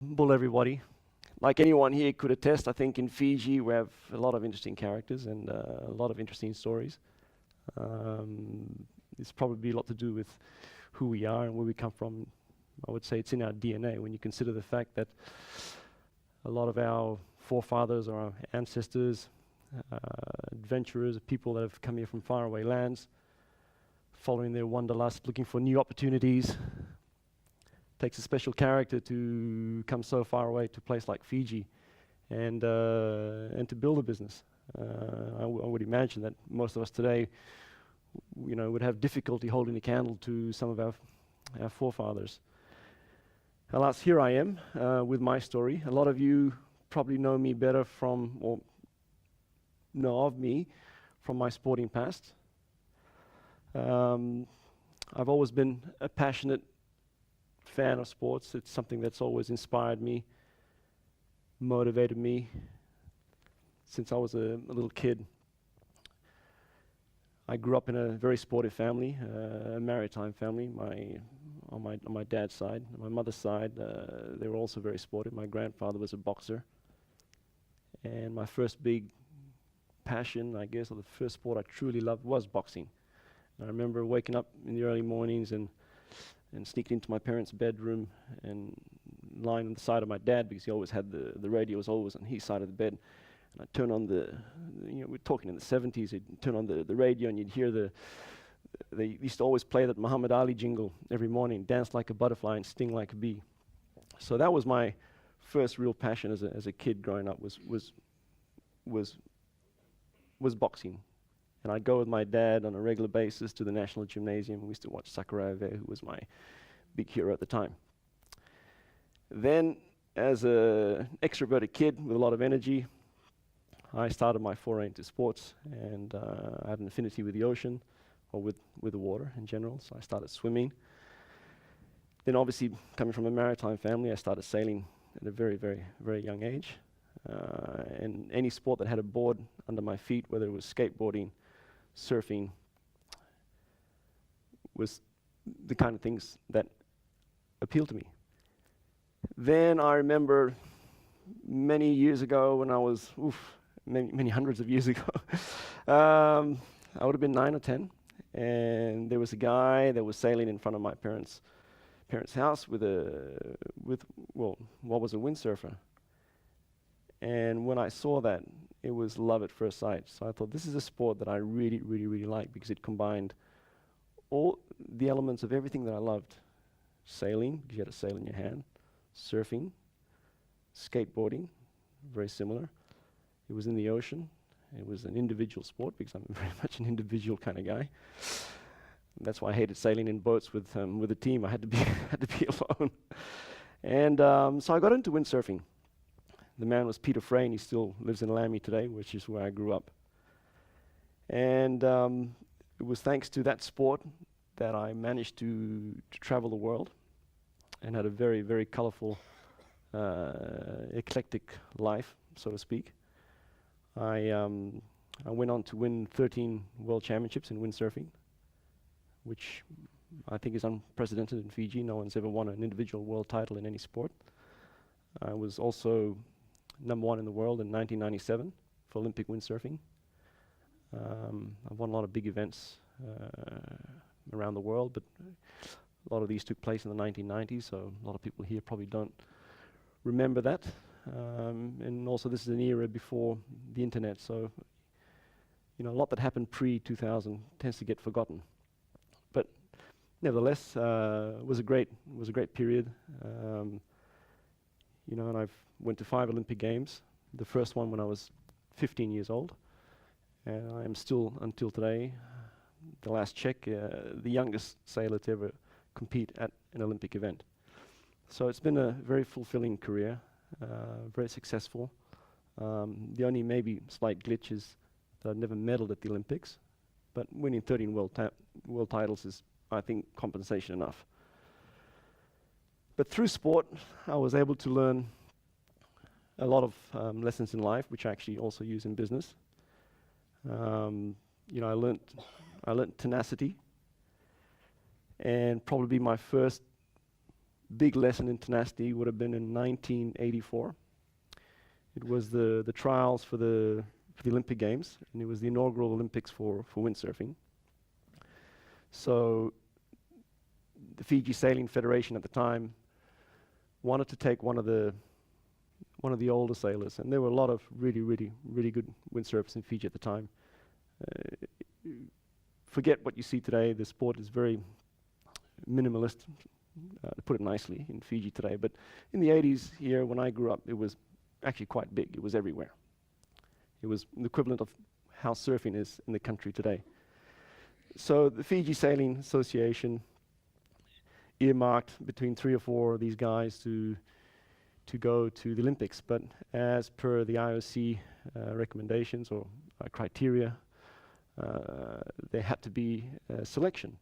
bull everybody. Like anyone here could attest, I think in Fiji we have a lot of interesting characters and a lot of interesting stories. It's probably a lot to do with who we are and where we come from. I would say it's in our DNA when you consider the fact that a lot of our forefathers or our ancestors, adventurers, people that have come here from faraway lands, following their wanderlust, looking for new opportunities. Takes a special character to come so far away to a place like Fiji and to build a business. I would imagine that most of us today, would have difficulty holding a candle to some of our forefathers. Alas, here I am with my story. A lot of you probably know me better or know of me from my sporting past. I've always been a passionate fan of sports. It's something that's always inspired me, motivated me since I was a little kid. I grew up in a very sportive family, a maritime family. On my dad's side, on my mother's side, they were also very sportive. My grandfather was a boxer, and my first big passion, I guess, or the first sport I truly loved was boxing. And I remember waking up in the early mornings and sneaking into my parents' bedroom and lying on the side of my dad because he always had the radio was always on his side of the bed. And I'd turn on we're talking in the 70s, he'd turn on the radio and you'd hear they used to always play that Muhammad Ali jingle every morning, dance like a butterfly and sting like a bee. So that was my first real passion as a kid growing up was boxing. And I'd go with my dad on a regular basis to the National Gymnasium. We used to watch Sakurave, who was my big hero at the time. Then, as an extroverted kid with a lot of energy, I started my foray into sports, and I had an affinity with the ocean, or with the water in general, so I started swimming. Then obviously, coming from a maritime family, I started sailing at a very, very, very young age. And any sport that had a board under my feet, whether it was skateboarding, surfing, was the kind of things that appealed to me. Then I remember many years ago when I was, many hundreds of years ago, I would have been 9 or 10, and there was a guy that was sailing in front of my parents' house with what was a windsurfer. And when I saw that, it was love at first sight. So I thought, this is a sport that I really, really, really like because it combined all the elements of everything that I loved. Sailing, because you had a sail in your hand. Surfing. Skateboarding, very similar. It was in the ocean. It was an individual sport because I'm very much an individual kind of guy. That's why I hated sailing in boats with a team. I had to be alone. And so I got into windsurfing. The man was Peter Frey, and he still lives in Lamy today, which is where I grew up. And it was thanks to that sport that I managed to travel the world and had a very, very colorful, eclectic life, so to speak. I went on to win 13 world championships in windsurfing, which I think is unprecedented in Fiji. No one's ever won an individual world title in any sport. I was also #1 in the world in 1997 for Olympic windsurfing. I've won a lot of big events around the world, but a lot of these took place in the 1990s, so a lot of people here probably don't remember that. And also this is an era before the internet, so a lot that happened pre-2000 tends to get forgotten. But nevertheless, it was a great period. And I've went to 5 Olympic Games, the first one when I was 15 years old. And I am still, until today, the last check, the youngest sailor to ever compete at an Olympic event. So it's been a very fulfilling career, very successful. The only maybe slight glitch is that I've never medaled at the Olympics, but winning 13 world titles is, I think, compensation enough. But through sport, I was able to learn a lot of lessons in life, which I actually also use in business. I learned tenacity, and probably my first big lesson in tenacity would have been in 1984. It was the trials for the Olympic Games, and it was the inaugural Olympics for windsurfing. So the Fiji Sailing Federation at the time wanted to take one of the older sailors, and there were a lot of really good windsurfers in Fiji at the time. Forget what you see today. The sport is very minimalist, to put it nicely, in Fiji today. But in the 80s here, when I grew up, it was actually quite big. It was everywhere. It was the equivalent of how surfing is in the country today. So the Fiji Sailing Association earmarked between 3 or 4 of these guys to go to the Olympics. But as per the IOC recommendations or criteria, there had to be a selection.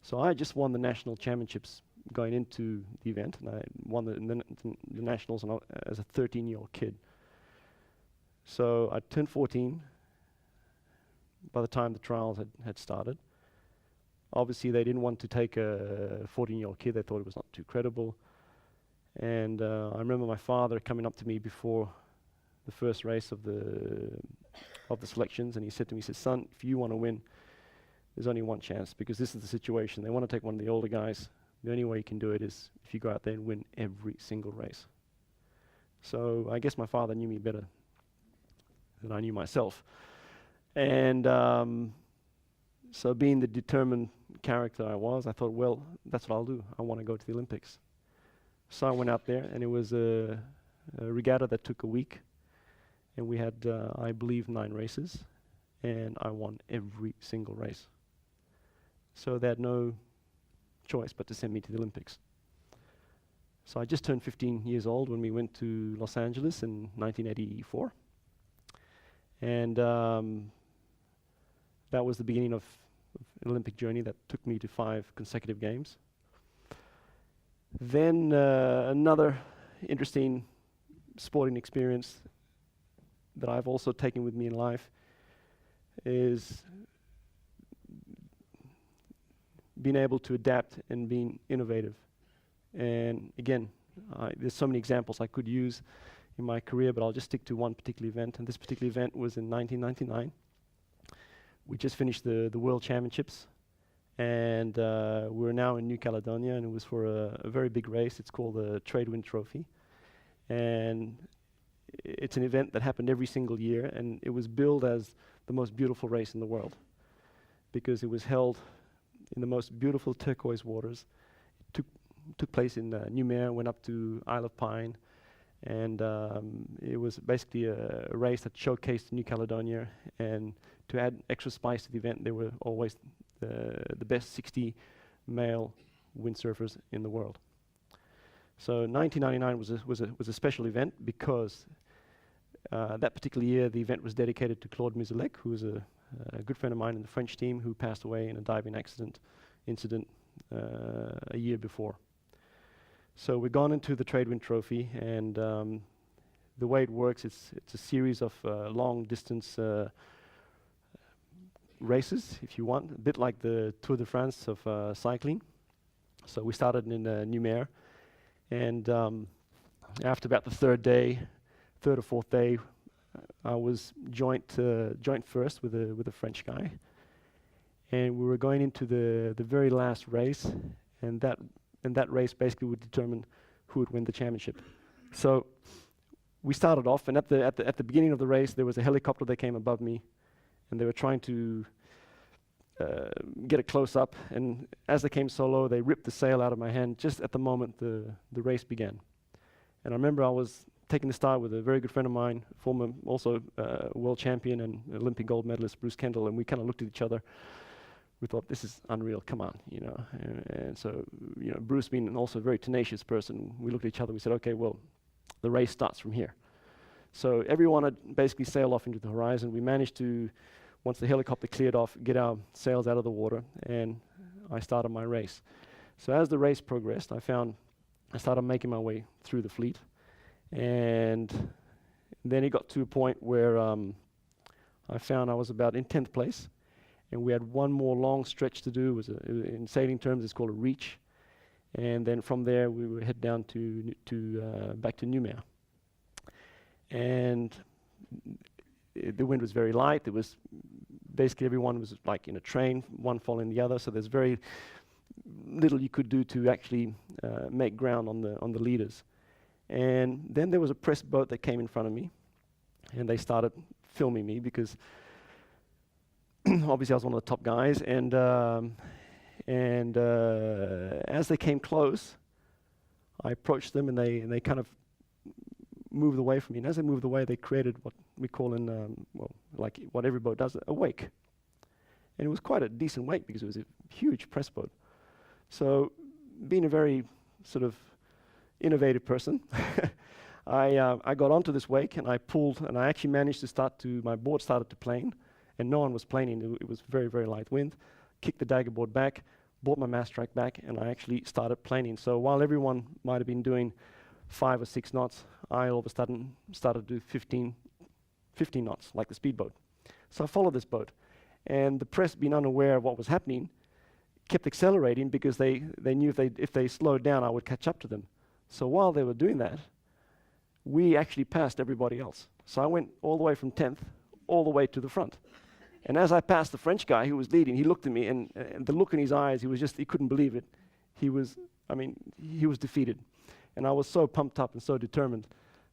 So I just won the national championships going into the event, and I won the nationals as a 13-year-old kid. So I turned 14 by the time the trials had started. Obviously, they didn't want to take a 14-year-old kid. They thought it was not too credible. And I remember my father coming up to me before the first race of the selections, and he said to me, he said, "Son, if you want to win, there's only one chance, because this is the situation. They want to take one of the older guys. The only way you can do it is if you go out there and win every single race." So I guess my father knew me better than I knew myself. And so being the determined character I was, I thought, well, that's what I'll do. I want to go to the Olympics. So I went out there, and it was a regatta that took a week. And we had, I believe, 9 races. And I won every single race. So they had no choice but to send me to the Olympics. So I just turned 15 years old when we went to Los Angeles in 1984. And that was the beginning of an Olympic journey that took me to 5 consecutive games. Then another interesting sporting experience that I've also taken with me in life is being able to adapt and being innovative. And again, there's so many examples I could use in my career, but I'll just stick to one particular event. And this particular event was in 1999. We just finished the World Championships, and we're now in New Caledonia, and it was for a very big race. It's called the Tradewind Trophy. And it's an event that happened every single year, and it was billed as the most beautiful race in the world because it was held in the most beautiful turquoise waters. It took place in Noumea, went up to Isle of Pine, and it was basically a race that showcased New Caledonia. And to add extra spice to the event, there were always the best 60 male windsurfers in the world. So 1999 was a special event because that particular year the event was dedicated to Claude Muzilek, who was a good friend of mine in the French team who passed away in a diving incident a year before. So we've gone into the Tradewind Trophy, and the way it works, it's a series of long distance races, if you want, a bit like the Tour de France of cycling. So we started in Noumea, and after about the third or fourth day, I was joint first with a French guy, and we were going into the very last race, and that race basically would determine who would win the championship. So we started off, and at the beginning of the race, there was a helicopter that came above me, and they were trying to get a close up. And as they came so low, they ripped the sail out of my hand just at the moment the race began. And I remember I was taking the start with a very good friend of mine, former also world champion and Olympic gold medalist, Bruce Kendall, and we kind of looked at each other. We thought, this is unreal, come on, you know. And so, you know, Bruce being also a very tenacious person, we looked at each other, we said, okay, well, the race starts from here. So everyone had basically sailed off into the horizon. We managed to, once the helicopter cleared off, get our sails out of the water, and I started my race. So as the race progressed, I started making my way through the fleet, and then it got to a point where I found I was about in 10th place, and we had one more long stretch to do. In sailing terms, it's called a reach, And then from there we would head down back to Noumea. And the wind was very light. There was basically everyone was like in a train, one following the other. So there's very little you could do to actually make ground on the leaders. And then there was a press boat that came in front of me, and they started filming me because obviously I was one of the top guys. And as they came close, I approached them, and they kind of moved away from me. And as they moved away, they created what we call like what every boat does, a wake. And it was quite a decent wake because it was a huge press boat. So, being a very sort of innovative person, I got onto this wake and I pulled, and I actually managed to my board started to plane, and no one was planing. It was very, very light wind. Kicked the dagger board back, brought my mast track back, and I actually started planing. So while everyone might have been doing 5 or 6 knots, I all of a sudden started to do 15 knots, like the speedboat. So I followed this boat, and the press, being unaware of what was happening, kept accelerating because they knew if they slowed down, I would catch up to them. So while they were doing that, we actually passed everybody else. So I went all the way from 10th, all the way to the front. And as I passed the French guy who was leading, he looked at me, and the look in his eyes, he couldn't believe it. He was defeated. And I was so pumped up and so determined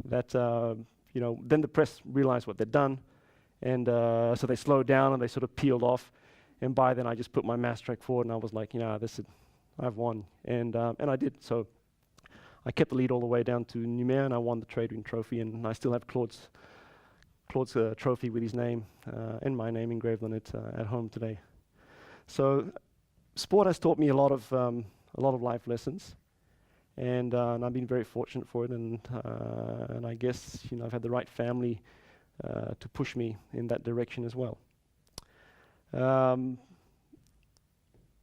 that, then the press realized what they'd done. And so they slowed down and they sort of peeled off. And by then I just put my mast track forward, and I was like, I've won. And I did. So I kept the lead all the way down to Noumea, and I won the trade wind trophy. And I still have Claude's trophy with his name and my name engraved on it at home today. So sport has taught me a lot of life lessons. And I've been very fortunate for it, and I guess I've had the right family to push me in that direction as well.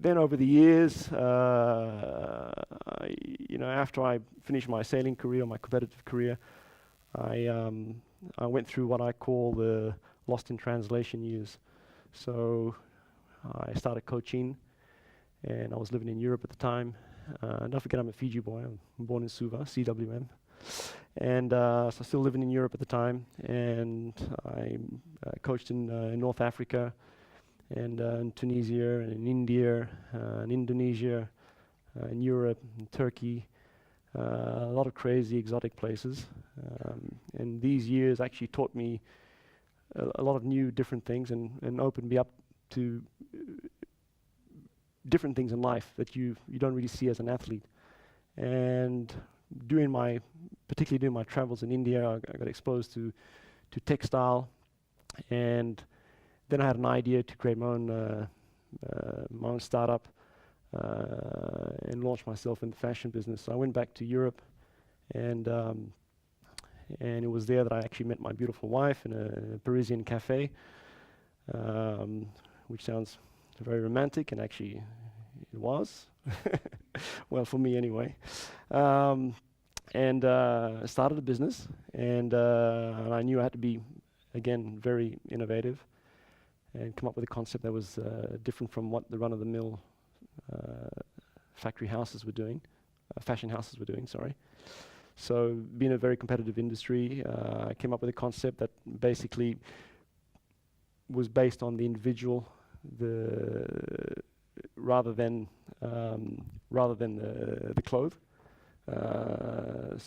Then over the years, after I finished my sailing career, my competitive career, I went through what I call the lost in translation years. So I started coaching, and I was living in Europe at the time. Don't forget, I'm a Fiji boy. I'm born in Suva, CWM. And so still living in Europe at the time. And I coached in North Africa, and in Tunisia, and in India, and Indonesia, in Europe, in Turkey. A lot of crazy, exotic places. And these years actually taught me a lot of new, different things, and opened me up to different things in life that you don't really see as an athlete. And particularly during my travels in India, I got exposed to textile, and then I had an idea to create my own startup and launch myself in the fashion business. So I went back to Europe, and it was there that I actually met my beautiful wife in a Parisian cafe, which sounds very romantic, and actually it was. Well, for me anyway. And started a business, and I knew I had to be, again, very innovative and come up with a concept that was different from what the run-of-the-mill factory houses were doing, fashion houses were doing, sorry. So being a very competitive industry, I came up with a concept that basically was based on the individual, rather than the clothes. It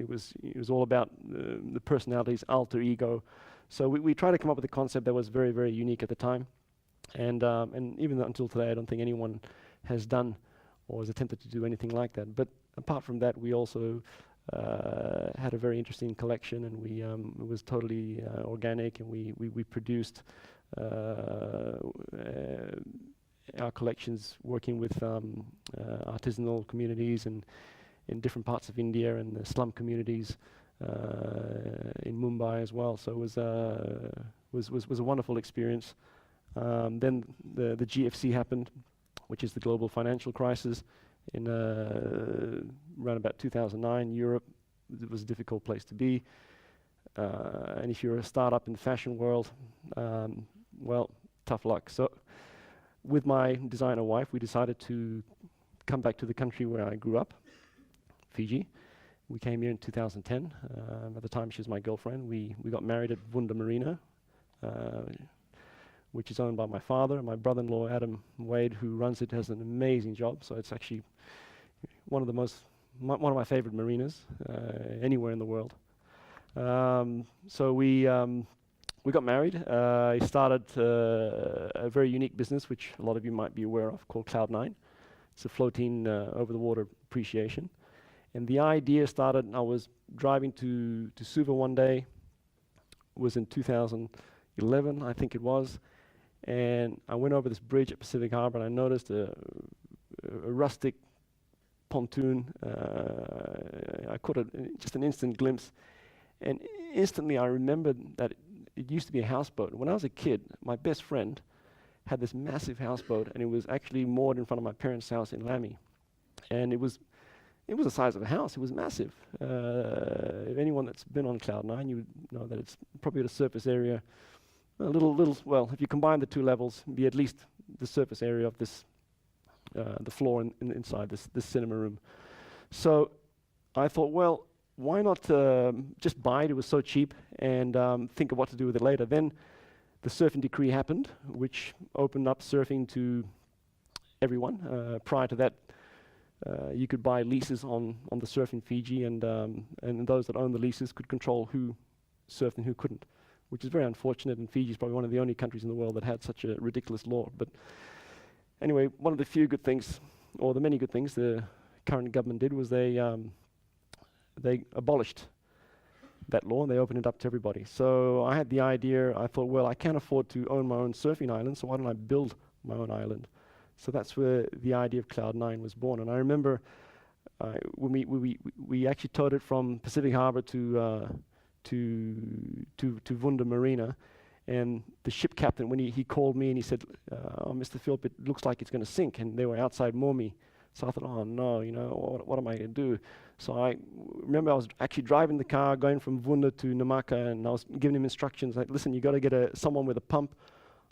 was all about the personality's alter ego. So we tried to come up with a concept that was very, very unique at the time, and even until today, I don't think anyone has done or has attempted to do anything like that. But apart from that, we also had a very interesting collection, and it was totally organic, and we produced our collections working with artisanal communities and in different parts of India, and the slum communities in Mumbai as well. So it was a wonderful experience. Then the GFC happened, which is the global financial crisis, in around about 2009. Europe, it was a difficult place to be, and if you're a startup in the fashion world, well, tough luck. So with my designer wife, we decided to come back to the country where I grew up, Fiji. We came here in 2010. At the time, she was my girlfriend. We got married at Wunda Marina, which is owned by my father. My brother-in-law, Adam Wade, who runs it, has an amazing job. So it's actually one of my favorite marinas anywhere in the world. So we got married. I started a very unique business, which a lot of you might be aware of, called Cloud9. It's a floating over-the-water appreciation. And the idea started, I was driving to Suva one day, it was in 2011, I think it was, and I went over this bridge at Pacific Harbour and I noticed a rustic pontoon. I caught just an instant glimpse, and instantly I remembered that it used to be a houseboat. When I was a kid, my best friend had this massive houseboat, and it was actually moored in front of my parents' house in Lamy. And it was the size of a house. It was massive. If anyone that's been on Cloud9, you would know that it's probably at a surface area, well, if you combine the two levels, be at least the surface area of this, the floor inside this cinema room. So I thought, well, why not just buy it? It was so cheap, and think of what to do with it later. Then the surfing decree happened, which opened up surfing to everyone. Prior to that, you could buy leases on the surf in Fiji, and those that owned the leases could control who surfed and who couldn't, which is very unfortunate, and Fiji is probably one of the only countries in the world that had such a ridiculous law. But anyway, one of the few good things, or the many good things the current government did, was they abolished that law and they opened it up to everybody. So I had the idea, I thought, well, I can't afford to own my own surfing island, so why don't I build my own island? So that's where the idea of Cloud9 was born. And I remember when we actually towed it from Pacific Harbour to Wunda Marina, and the ship captain, when he called me and he said, "Oh, Mr. Philp, it looks like it's going to sink," and they were outside Momi. So I thought, oh no, what am I going to do? So I remember I was actually driving the car going from Wunda to Namaka, and I was giving him instructions like, listen, you got to get someone with a pump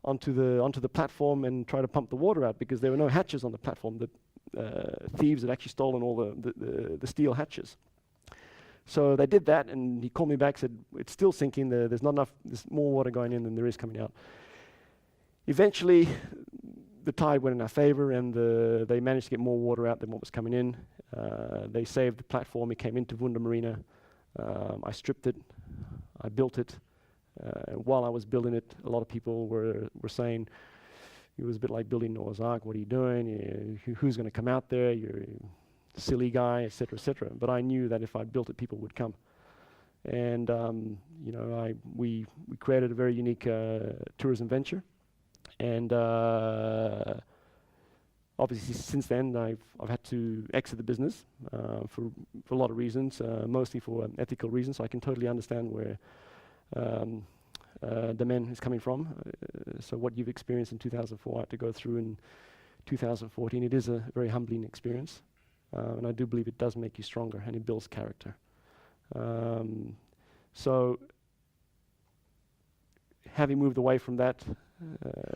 onto the platform and try to pump the water out, because there were no hatches on the platform. The thieves had actually stolen all the steel hatches. So they did that, and he called me back, said, it's still sinking, there's not enough, there's more water going in than there is coming out. Eventually, the tide went in our favor, and they managed to get more water out than what was coming in. They saved the platform, it came into Wunda Marina. I stripped it, I built it. While I was building it, a lot of people were saying, it was a bit like building Noah's Ark, what are you doing? Who's going to come out there? You're a silly guy, etc., etc. But I knew that if I built it, people would come. And we created a very unique tourism venture. And obviously since then I've had to exit the business for a lot of reasons, mostly for ethical reasons. So I can totally understand where the men is coming from. So what you've experienced in 2004, I had to go through in 2014. It is a very humbling experience, and I do believe it does make you stronger and it builds character. So having moved away from that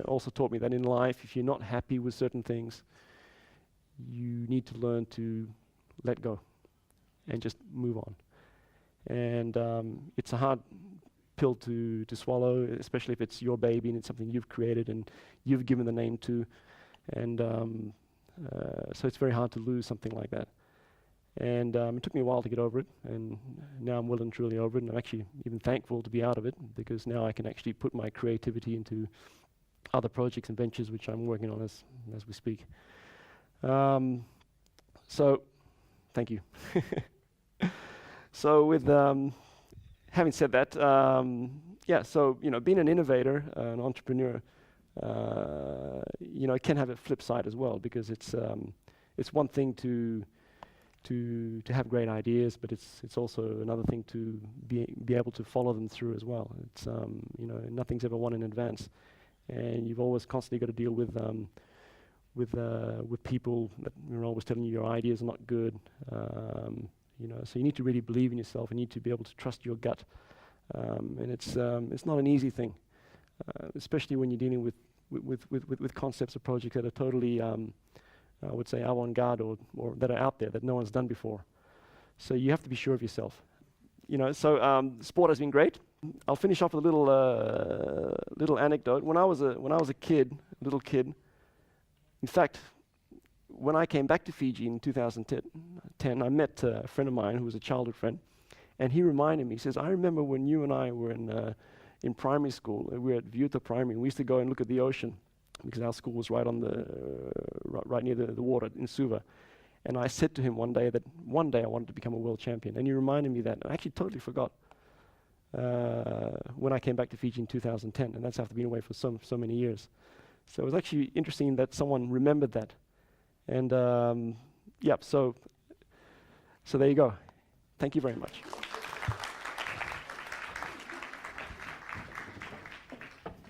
also taught me that in life, if you're not happy with certain things, you need to learn to let go and just move on. And it's a hard pill to swallow, especially if it's your baby and it's something you've created and you've given the name to. And so it's very hard to lose something like that. And it took me a while to get over it, and now I'm well and truly over it, and I'm actually even thankful to be out of it, because now I can actually put my creativity into other projects and ventures which I'm working on as we speak. So, thank you. So with having said that, so being an innovator, an entrepreneur, it can have a flip side as well, because it's one thing to have great ideas, but it's also another thing to be able to follow them through as well. It's nothing's ever won in advance, and you've always constantly got to deal with people that are always telling you your ideas are not good. So you need to really believe in yourself, and you need to be able to trust your gut, and it's not an easy thing, especially when you're dealing with concepts or projects that are totally I would say avant-garde or that are out there that no one's done before. So you have to be sure of yourself. So sport has been great. I'll finish off with a little anecdote. When I was a little kid, in fact, when I came back to Fiji in 2010, I met a friend of mine who was a childhood friend, and he reminded me. He says, "I remember when you and I were in primary school. We were at Viuta Primary, and we used to go and look at the ocean because our school was right near the water in Suva." And I said to him one day that one day I wanted to become a world champion, and he reminded me that. I actually totally forgot when I came back to Fiji in 2010, and that's after being away for so many years. So it was actually interesting that someone remembered that. And so there you go. Thank you very much.